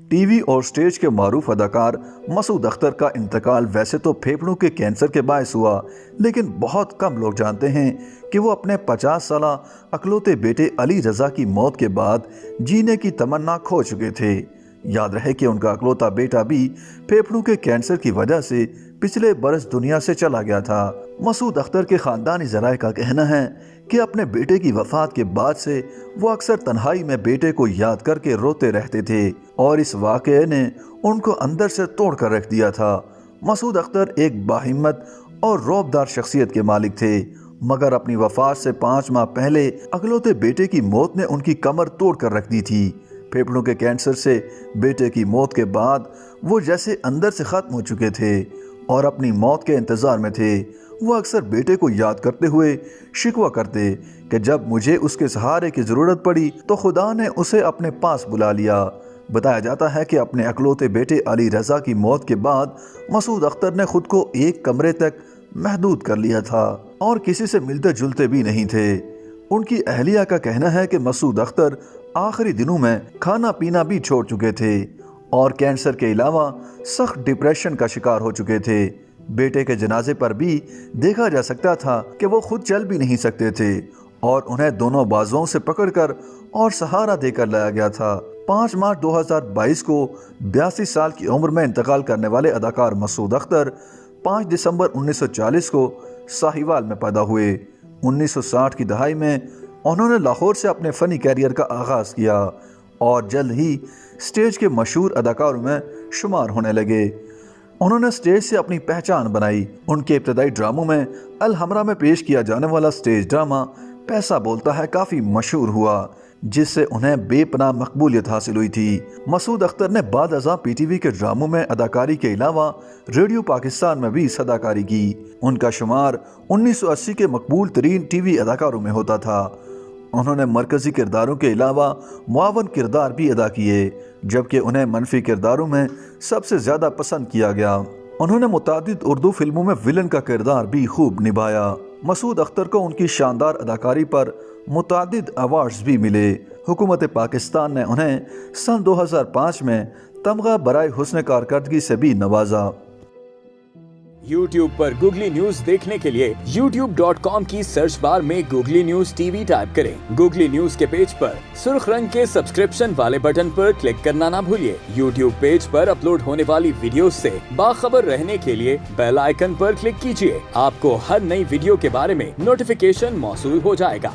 T V اور stage کے معروف اداکار مسعود اختر کا انتقال ویسے تو پھیپھڑوں کے کینسر کے باعث ہوا، لیکن بہت کم لوگ جانتے ہیں کہ وہ اپنے 50 سالہ اکلوتے بیٹے علی رضا کی موت کے بعد جینے کی تمنا کھو چکے تھے۔ یاد رہے کہ ان کا اکلوتا بیٹا بھی پھیپھڑوں کے کینسر کی وجہ سے پچھلے برس دنیا سے چلا گیا تھا۔ مسعود اختر کے خاندانی ذرائع کا کہنا ہے کہ اپنے بیٹے کی وفات کے بعد سے وہ اکثر تنہائی میں بیٹے کو یاد کر کے روتے رہتے تھے اور اس واقعے نے ان کو اندر سے توڑ کر رکھ دیا تھا۔ مسعود اختر ایک باہمت اور رعبدار شخصیت کے مالک تھے، مگر اپنی وفات سے 5 ماہ پہلے اکلوتے بیٹے کی موت نے ان کی کمر توڑ کر رکھ دی تھی۔ پھیپھڑوں کے کینسر سے بیٹے کی موت کے بعد وہ جیسے اندر سے ختم ہو چکے تھے اور اپنی موت کے انتظار میں تھے۔ وہ اکثر بیٹے کو یاد کرتے ہوئے شکوہ کرتے کہ جب مجھے اس کے سہارے کی ضرورت پڑی تو خدا نے اسے اپنے پاس بلا لیا۔ بتایا جاتا ہے کہ اپنے اکلوتے بیٹے علی رضا کی موت کے بعد مسعود اختر نے خود کو ایک کمرے تک محدود کر لیا تھا اور کسی سے ملتے جلتے بھی نہیں تھے۔ ان کی اہلیہ کا کہنا ہے کہ مسعود اختر آخری دنوں میں کھانا پینا بھی چھوڑ چکے تھے اور کینسر کے علاوہ سخت ڈپریشن کا شکار ہو چکے تھے۔ بیٹے کے جنازے پر بھی دیکھا جا سکتا تھا کہ وہ خود چل بھی نہیں سکتے تھے اور انہیں دونوں بازوؤں سے پکڑ کر اور سہارا دے کر لایا گیا تھا۔ 5 مارچ 2022 کو 82 سال کی عمر میں انتقال کرنے والے اداکار مسعود اختر 5 دسمبر 1940 کو ساہیوال میں پیدا ہوئے۔ 1960 کی دہائی میں انہوں نے لاہور سے اپنے فنی کیریئر کا آغاز کیا اور جلد ہی سٹیج کے مشہور اداکاروں میں شمار ہونے لگے۔ انہوں نے سٹیج سے اپنی پہچان بنائی۔ ان کے ابتدائی ڈراموں میں الحمرا میں پیش کیا جانے والا سٹیج ڈرامہ پیسہ بولتا ہے کافی مشہور ہوا، جس سے انہیں بے پناہ مقبولیت حاصل ہوئی تھی۔ مسعود اختر نے بعد ازاں پی ٹی وی کے ڈراموں میں اداکاری کے علاوہ ریڈیو پاکستان میں بھی اداکاری کی۔ ان کا شمار 1980 کے مقبول ترین ٹی وی اداکاروں میں ہوتا تھا۔ انہوں نے مرکزی کرداروں کے علاوہ معاون کردار بھی ادا کیے، جبکہ انہیں منفی کرداروں میں سب سے زیادہ پسند کیا گیا۔ انہوں نے متعدد اردو فلموں میں ولن کا کردار بھی خوب نبھایا۔ مسعود اختر کو ان کی شاندار اداکاری پر متعدد ایوارڈز بھی ملے۔ حکومت پاکستان نے انہیں سن 2005 میں تمغہ برائے حسن کارکردگی سے بھی نوازا۔ YouTube پر گوگلی نیوز دیکھنے کے لیے youtube.com کی سرچ بار میں googly news T V type کریں۔ گوگلی نیوز کے پیج پر سرخ رنگ کے سبسکرپشن والے بٹن پر کلک کرنا نہ بھولیے۔ YouTube پیج پر اپلوڈ ہونے والی ویڈیوز سے باخبر رہنے کے لیے بیل آئیکن پر کلک کیجیے۔ آپ کو ہر نئی ویڈیو کے بارے میں نوٹیفیکیشن موصول ہو جائے گا۔